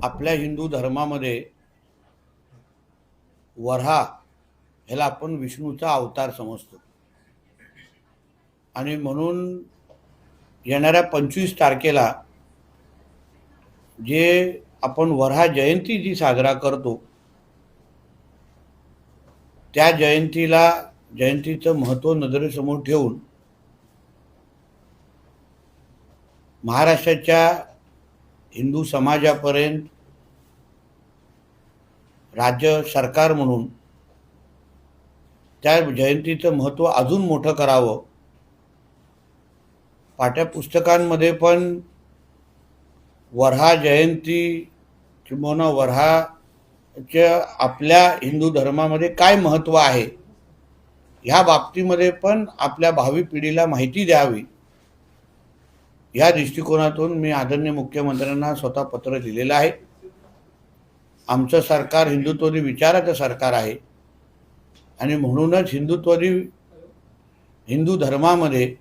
आपल्या हिंदू धर्मामध्ये वऱ्हा ह्याला आपण विष्णूचा अवतार समजतो आणि म्हणून येणाऱ्या 25 तारखेला जे आपण वऱ्हा जयंती जी साजरा करतो त्या जयंतीचं महत्त्व नजरेसमोर ठेवून महाराष्ट्राच्या हिंदू समाजापर्यंत राज्य सरकार म्हणून त्या जयंतीचं महत्त्व अजून मोठं करावं. पाठ्यपुस्तकांमध्ये पण वऱ्हा जयंती किंवा वऱ्हाच्या आपल्या हिंदू धर्मामध्ये काय महत्त्व आहे ह्या बाबतीमध्ये पण आपल्या भावी पिढीला माहिती द्यावी या दृष्टिकोनातून मी आदरणीय मुख्यमंत्र्यांना स्वतः पत्र लिहिलेलं आहे. आमचं सरकार हिंदुत्ववादी विचाराचं सरकार आहे आणि म्हणूनच हिंदू धर्मामध्ये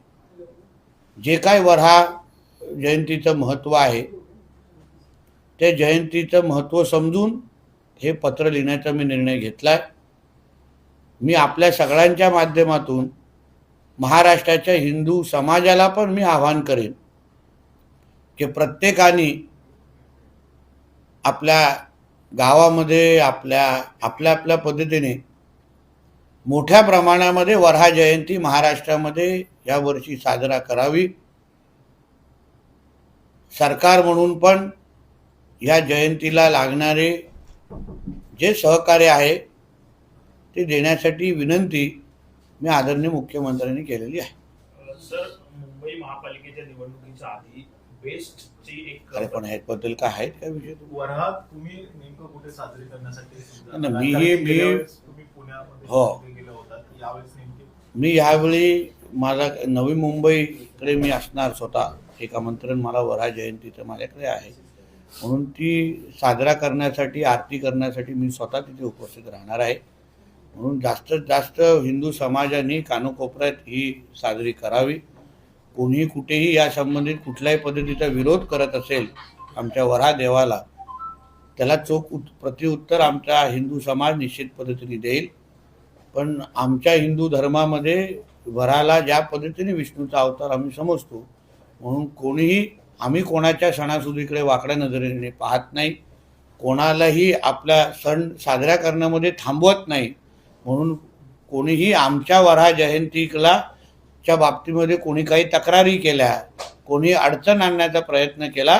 जे काय वऱ्हा जयंतीचं महत्त्व आहे ते जयंतीचं महत्त्व समजून हे पत्र लिहिण्याचा मी निर्णय घेतला आहे. मी आपल्या सगळ्यांच्या माध्यमातून महाराष्ट्राच्या हिंदू समाजाला पण मी आवाहन करेन की प्रत्येकाने आपल्या गावामध्ये आपल्या पद्धतीने मोठ्या प्रमाणामध्ये वऱ्हा जयंती महाराष्ट्रामध्ये यावर्षी साजरा करावी. सरकार म्हणून पण या जयंतीला लागणारे जे सहकार्य आहे ते देण्यासाठी विनंती मी आदरणीय मुख्यमंत्र्यांनी केलेली आहे. सर, मुंबई महापालिकेच्या निवडणुकीच्या आधी बेस्टची एक पण ह्याबद्दल काय आहेत का विषय? वऱ्हा तुम्ही नेमकं कुठे साजरी करण्यासाठी तुम्ही पुण्यामध्ये हो गेला होता, यावेळेस नेमके मी यावेळी माझा नवी मुंबईकडे मी असणार स्वतः. एक आमंत्रण मला वऱ्हा जयंतीचं माझ्याकडे आहे म्हणून ती साजरा करण्यासाठी आरती करण्यासाठी मी स्वतः तिथे उपस्थित राहणार आहे. म्हणून जास्तीत जास्त हिंदू समाजाने कानोकोपऱ्यात ही साजरी करावी. कोणी कुठेही या संबंधित कुठल्याही पद्धतीचा विरोध करत असेल आमच्या वऱ्हा देवाला त्याला चोख प्रत्युत्तर आमचा हिंदू समाज निश्चित पद्धतीने देईल. पण आमच्या हिंदू धर्मामध्ये वऱ्हाला ज्या पद्धतीने विष्णूचा अवतार आम्ही समजतो म्हणून आम्ही कोणाच्या सणासुदीकडे वाकड्या नजरेने पाहत नाही, कोणालाही आपला सण साजरा करण्यामध्ये थांबवत नाही. म्हणून कोणीही आमच्या वऱ्हा जयंतीला च्या बाबतीमध्ये कोणी काही तक्रारी केल्या, कोणी अडचण आणण्याचा प्रयत्न केला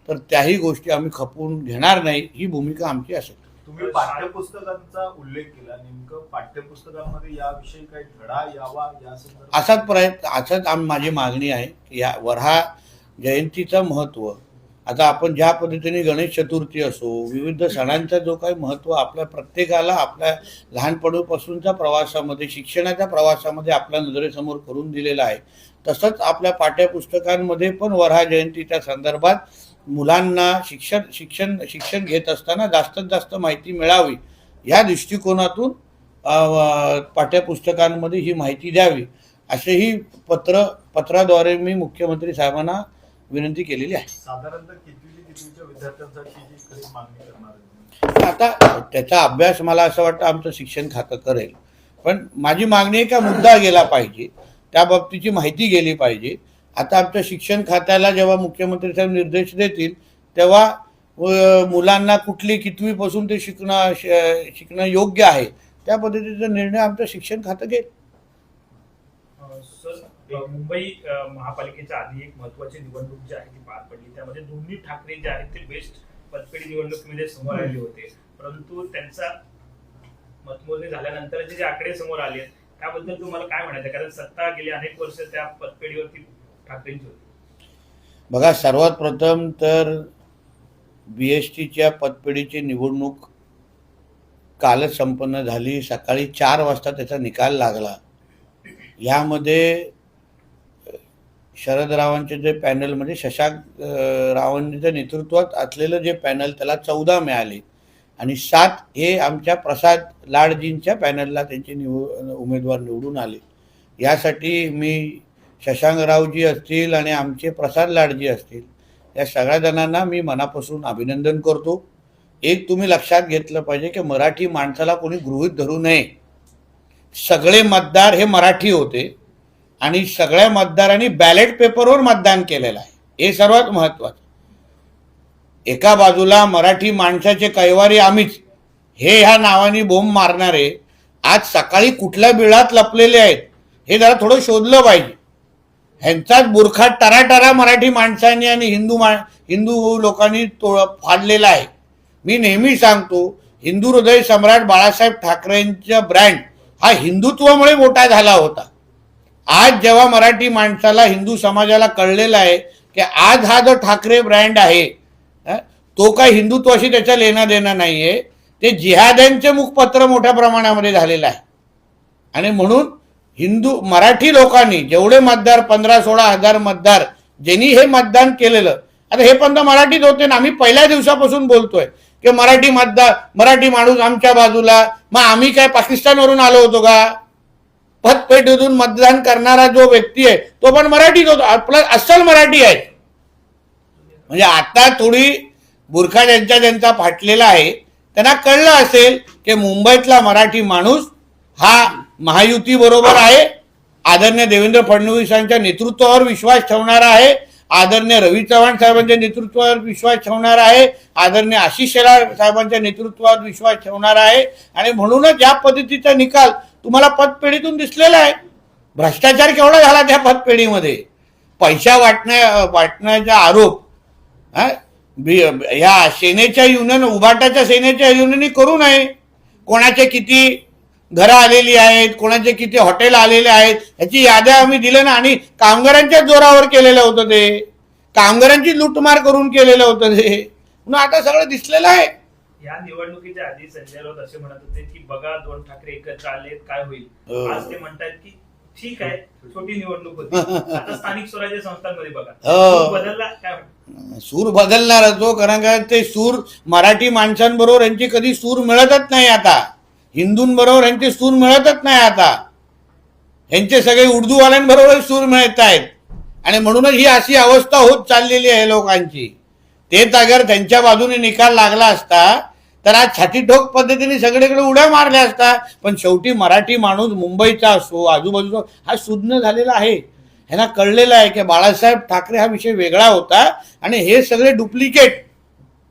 तर त्याही गोष्टी आम्ही खपवून घेणार नाही, ही भूमिका आमची असेल. तुम्ही पाठ्यपुस्तकांचा उल्लेख केला, नेमकं पाठ्यपुस्तकांमध्ये याविषयी काही धडा यावा या संदर्भात असाच माझी मागणी आहे की या वऱ्हा जयंतीचं महत्त्व आता आपण ज्या पद्धतीने गणेश चतुर्थी असो विविध सणांचा जो काही महत्त्व आपल्या प्रत्येकाला आपल्या लहानपणापासूनच्या प्रवासामध्ये शिक्षणाच्या प्रवासामध्ये आपल्या नजरेसमोर करून दिलेला आहे तसंच आपल्या पाठ्यपुस्तकांमध्ये पण वऱ्हा जयंतीच्या संदर्भात मुलांना शिक्षण घेत असताना जास्तीत जास्त माहिती मिळावी या दृष्टिकोनातून पाठ्यपुस्तकांमध्ये ही माहिती द्यावी असेही पत्राद्वारे मी मुख्यमंत्री साहेबांना विनंती केलेली आहे. साधारणतः कितवीच्या विद्यार्थ्यांसाठी ही खरी मागणी करणार आहे? आता त्याचा अभ्यास मला असं वाटतं आमचं शिक्षण खातं करेल, पण माझी मागणी आहे का मुद्दा गेला पाहिजे, त्या बाबतीची माहिती गेली पाहिजे. आता आमच्या शिक्षण खात्याला जेव्हा मुख्यमंत्री साहेब निर्देश देतील तेव्हा मुलांना कुठली कितवीपासून ते शिकणं योग्य आहे त्या पद्धतीचा निर्णय आमचं शिक्षण खातं घेईल. मुंबई महापालिकेच्या आधी एक महत्वाची निवडणूक जी आहे ती पार पडली, त्यामध्ये दोन्ही ठाकरे जे आहेत ते बेस्ट पतपेढी निवडणुकीमध्ये समोर आले होते, परंतु त्यांचा मतमोजणी झाल्यानंतर जे आकडे समोर आले त्याबद्दल तुम्हाला काय म्हणायचं? कारण सत्ता गेली अनेक वर्ष त्या पतपेढीवरती ठाकरेंची होती. बघा, सर्वात प्रथम तर BSTच्या पतपेढीची निवडणूक कालच संपन्न झाली. सकाळी 4 वाजता त्याचा निकाल लागला. यामध्ये शरदरावांचे जे पॅनल म्हणजे शशांक रावांच्या नेतृत्वात असलेलं जे पॅनल त्याला 14 मिळाले आणि 7 हे आमच्या प्रसाद लाडजींच्या पॅनलला त्यांचे उमेदवार निवडून आले. यासाठी मी शशांकरावजी असतील आणि आमचे प्रसाद लाडजी असतील या सगळ्या जणांना मी मनापासून अभिनंदन करतो. एक तुम्ही लक्षात घेतलं पाहिजे की मराठी माणसाला कोणी गृहीत धरू नये. सगळे मतदार हे मराठी होते आणि सगळ्या मतदारांनी बॅलेट पेपरवर मतदान केलेलं आहे, हे सर्वात महत्त्वाचं. एका बाजूला मराठी माणसाचे कैवारी आम्हीच हे ह्या नावाने बोंब मारणारे आज सकाळी कुठल्या बिळात लपलेले आहेत हे जरा थोडं शोधलं पाहिजे. ह्यांचाच बुरखा टराटरा मराठी माणसांनी आणि हिंदू लोकांनी फाडलेला आहे. मी नेहमी सांगतो, हिंदू हृदय सम्राट बाळासाहेब ठाकरेंचा ब्रँड हा हिंदुत्वामुळे मोठा झाला होता. आज जेव्हा मराठी माणसाला, हिंदू समाजाला कळलेला आहे की आज हा जो ठाकरे ब्रँड आहे तो काय हिंदुत्वाशी त्याचा लेणं देणं नाहीये, ते जिहाद्यांचे मुखपत्र मोठ्या प्रमाणामध्ये झालेलं आहे. आणि म्हणून मराठी लोकांनी जेवढे मतदार 15-16 हजार मतदार ज्यांनी हे मतदान केलेलं, आता हे पण तर मराठीच होते ना. आम्ही पहिल्या दिवसापासून बोलतोय की मराठी माणूस आमच्या बाजूला. मग आम्ही काय पाकिस्तानवरून आलो होतो का? पतपेटीतून मतदान करणारा जो व्यक्ती आहे तो पण मराठीच होतो, आपला अस्सल मराठी आहे. म्हणजे आता थोडी बुरखा ज्यांचा फाटलेला आहे त्यांना कळलं असेल की मुंबईतला मराठी माणूस हा महायुती बरोबर आहे, आदरणीय देवेंद्र फडणवीसांच्या नेतृत्वावर विश्वास ठेवणारा आहे, आदरणीय रवी चव्हाण साहेबांच्या नेतृत्वावर विश्वास ठेवणार आहे, आदरणीय आशिष शेलार साहेबांच्या नेतृत्वावर विश्वास ठेवणार आहे. आणि म्हणूनच या पद्धतीचा निकाल तुम्हाला पतपेढीतून दिसलेला आहे. भ्रष्टाचार केवढा झाला त्या पतपेढीमध्ये, पैसा वाटण्याचा आरोप ह्या सेनेच्या युनियन, उभाटाच्या सेनेच्या युनियननी करू नये. कोणाचे किती घरं आलेली आहेत, कोणाचे किती हॉटेल आलेले आहेत ह्याची याद्या आम्ही दिल्या ना. आणि कामगारांच्या जोरावर केलेलं होतं, ते कामगारांची लुटमार करून केलेलं होतं ते. म्हणून आता सगळं दिसलेलं आहे. या निवडणुकीच्या आधी संजय राऊत असे म्हणत होते की बघा 2 ठाकरे एकत्र आले काय होईल. आज ते म्हणतात की ठीक आहे, छोटी निवडणूक होती, आता स्थानिक स्वराज्य संस्थांमध्ये बघा बदलला. काय सूर बदलणार तो, कारण का ते सूर मराठी माणसांबरोबर यांची कधी सूर मिळतच नाही. आता हिंदूंबरोबर यांचे सूर मिळतच नाही. आता यांचे सगळे उर्दूवाल्यांबरोबर सूर मिळत आहेत. आणि म्हणूनच ही अशी अवस्था होत चाललेली आहे लोकांची. तेच अगर त्यांच्या बाजूने निकाल लागला असता तर आज छातीठोक पद्धतीने सगळीकडे उड्या मारल्या असता. पण शेवटी मराठी माणूस मुंबईचा असो, आजूबाजूचा, हा सुज्ञ झालेला आहे. ह्यांना कळलेलं आहे की बाळासाहेब ठाकरे हा विषय वेगळा होता आणि हे सगळे डुप्लिकेट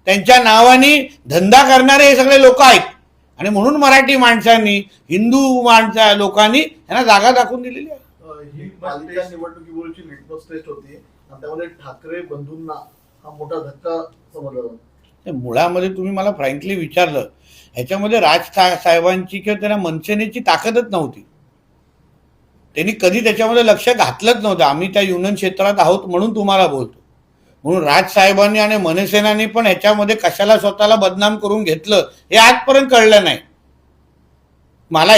त्यांच्या नावाने धंदा करणारे हे सगळे लोक आहेत. आणि म्हणून मराठी माणसांनी, हिंदू लोकांनी यांना जागा दाखवून दिलेली आहे. ही पालिका निवडणुकीवरची लिटमस टेस्ट होती आणि त्यामध्ये ठाकरे बंधूंना हा मोठा धक्का समजला जातो. मुळामध्ये तुम्ही मला फ्रँकली विचारलं, ह्याच्यामध्ये राज साहेबांची किंवा त्यांना मनसेनेची ताकदच नव्हती. त्यांनी कधी त्याच्यामध्ये लक्ष घातलंच नव्हतं. आम्ही त्या युनियन क्षेत्रात आहोत म्हणून तुम्हाला बोलतो. म्हणून राज साहेबांनी आणि मनसेनाने पण ह्याच्यामध्ये कशाला स्वतःला बदनाम करून घेतलं हे आजपर्यंत कळलं नाही. मला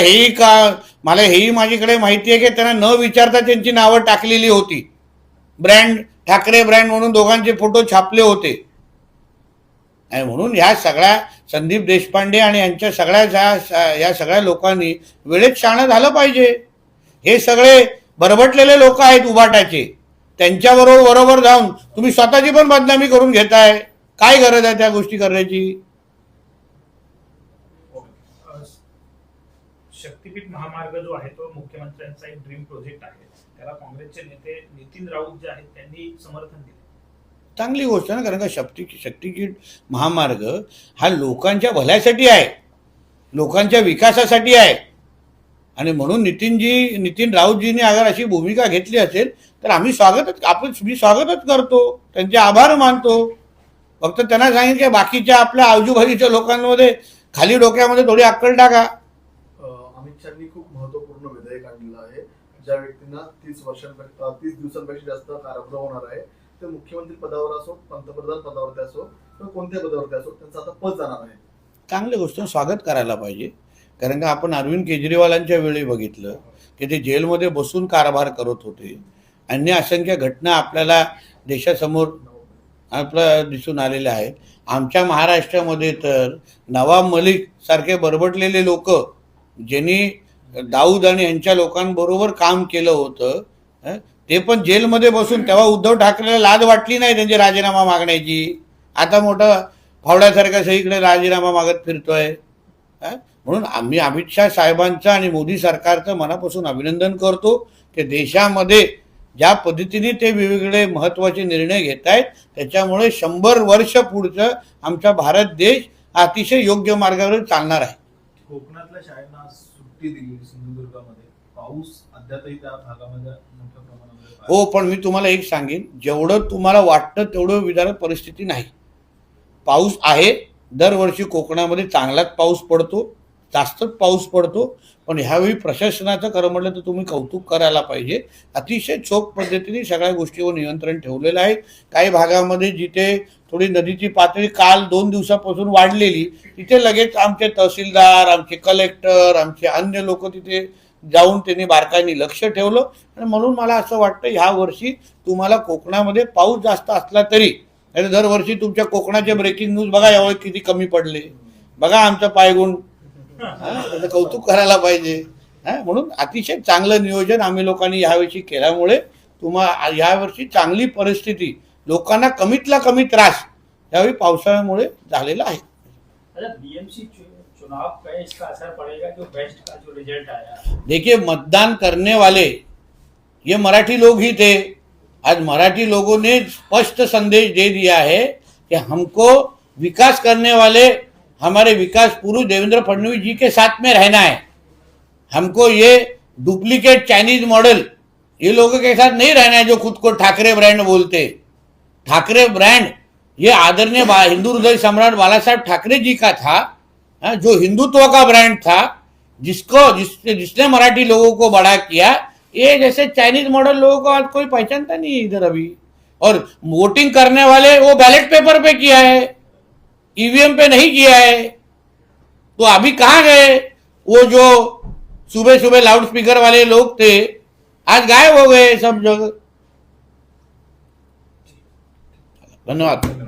हेही माझ्याकडे माहिती आहे की त्यांना न विचारता त्यांची नावं टाकलेली होती. ब्रँड, ठाकरे ब्रँड म्हणून दोघांचे फोटो छापले होते. आणि म्हणून ह्या सगळ्या संदीप देशपांडे आणि यांच्या या सगळ्या लोकांनी वेळेत शहाणं झालं पाहिजे. हे सगळे बरबटलेले लोक आहेत उभाटाचे, त्यांच्याबरोबर जाऊन तुम्ही स्वतःची पण बदनामी करून घेताय. काय गरज आहे त्या गोष्टी करण्याची? शक्तीपीठ महामार्ग जो आहे तो मुख्यमंत्र्यांचा एक ड्रीम प्रोजेक्ट आहे. त्याला काँग्रेसचे नेते नितीन राऊत जे आहेत त्यांनी समर्थन दिले. चांगली गोष्ट ना, कारण का शक्तीपीठ महामार्ग हा लोकांच्या भल्यासाठी आहे, लोकांच्या विकासासाठी आहे. आणि म्हणून नितीन राऊतजींनी अगर अशी भूमिका घेतली असेल तर मी स्वागतच करतो, त्यांचे आभार मानतो. फक्त त्यांना सांगितलं की बाकीच्या आपल्या आजूबाजूच्या लोकांमध्ये खाली डोक्यामध्ये थोडी अक्कल टाका. अमित शहानी खूप महत्वपूर्ण विधेयक आणलेलं आहे. ज्या व्यक्तींना 30 दिवसांपेक्षा जास्त कारागृह होणार आहे ते मुख्यमंत्री पदावर असो, पंतप्रधान पदावरती असो किंवा कोणत्या पदावरती असो त्यांचं आता पद जाणार आहे. चांगली गोष्ट, स्वागत करायला पाहिजे. कारण का आपण अरविंद केजरीवालांच्या वेळी बघितलं की ते जेलमध्ये बसून कारभार करत होते. अन्य असंख्य घटना आपल्याला देशासमोर दिसून आलेल्या आहेत. आमच्या महाराष्ट्रामध्ये तर नवाब मलिक सारखे बरबटलेले लोक, ज्यांनी दाऊद आणि यांच्या लोकांबरोबर काम केलं होतं, ते पण जेलमध्ये बसून तेव्हा उद्धव ठाकरेला लाज वाटली नाही त्यांची राजीनामा मागण्याची. आता मोठा फावड्यासारखा सगळीकडे राजीनामा मागत फिरतोय. म्हणून आम्ही अमित शाह साहेबांचं आणि मोदी सरकारचं मनापासून अभिनंदन करतो की देशामध्ये ज्या पद्धतीने ते वेगवेगळे महत्त्वाचे निर्णय घेत आहेत त्याच्यामुळे 100 वर्ष पुढचं आमचा भारत देश अतिशय योग्य मार्गावर चालणार आहे. कोकणातल्या शाळांना सुट्टी दिली सिंधुदुर्गामध्ये, पाऊस अद्यापही त्या भागामध्ये मोठ्या प्रमाणामध्ये आहे. हो, पण मी तुम्हाला एक सांगेन, जेवढं तुम्हाला वाटतं तेवढं विधारक परिस्थिती नाही. पाऊस आहे, दरवर्षी कोकणामध्ये चांगलाच पाऊस पडतो, जास्तच पाऊस पडतो. पण ह्यावेळी प्रशासनाचं खरं म्हटलं तर तुम्ही कौतुक करायला पाहिजे. अतिशय चोख पद्धतीने सगळ्या गोष्टीवर नियंत्रण ठेवलेलं आहे. काही भागामध्ये जिथे थोडी नदीची पातळी काल 2 दिवसापासून वाढलेली, तिथे लगेच आमचे तहसीलदार, आमचे कलेक्टर, आमचे अन्य लोक तिथे जाऊन त्यांनी बारकाईने लक्ष ठेवलं. आणि म्हणून मला असं वाटतं ह्या वर्षी तुम्हाला कोकणामध्ये पाऊस जास्त असला तरी, दरवर्षी तुमच्या कोकणाचे ब्रेकिंग न्यूज बघा यावेळी किती कमी पडले, बघा आमचं पायगुण, त्याचं कौतुक करायला पाहिजे. म्हणून अतिशय चांगलं नियोजन आम्ही लोकांनी यावर्षी केल्यामुळे तुम्हाला यावर्षी चांगली परिस्थिती, लोकांना कमीतला कमी त्रास यावेळी पावसाळ्यामुळे झालेला आहे. अच्छा, बीएमसी चुनाव का इसका असर पड़ेगा जो बेस्ट का जो रिजल्ट आया? देखिए, मतदान करने वाले ये मराठी लोग ही थे. आज मराठी लोगों ने स्पष्ट संदेश दे दिया है कि हमको विकास करने वाले हमारे विकास पुरुष देवेंद्र फडणवीस जी के साथ में रहना है. हमको ये डुप्लीकेट चाइनीज मॉडल ये लोगों के साथ नहीं रहना है जो खुद को ठाकरे ब्रांड बोलते. ठाकरे ब्रांड ये आदरणीय हिंदू हृदय सम्राट बाला साहब ठाकरे जी का था, जो हिंदुत्व का ब्रांड था, जिसने मराठी लोगों को बड़ा किया. ये जैसे चाइनीज मॉडल लोगों को आज कोई पहचानता नहीं है इधर अभी. और वोटिंग करने वाले वो बैलेट पेपर पे किया है, ईवीएम पे नहीं किया है. तो अभी कहाँ गए वो जो सुबह सुबह लाउड स्पीकर वाले लोग थे, आज गायब हो गए सब जगह. धन्यवाद.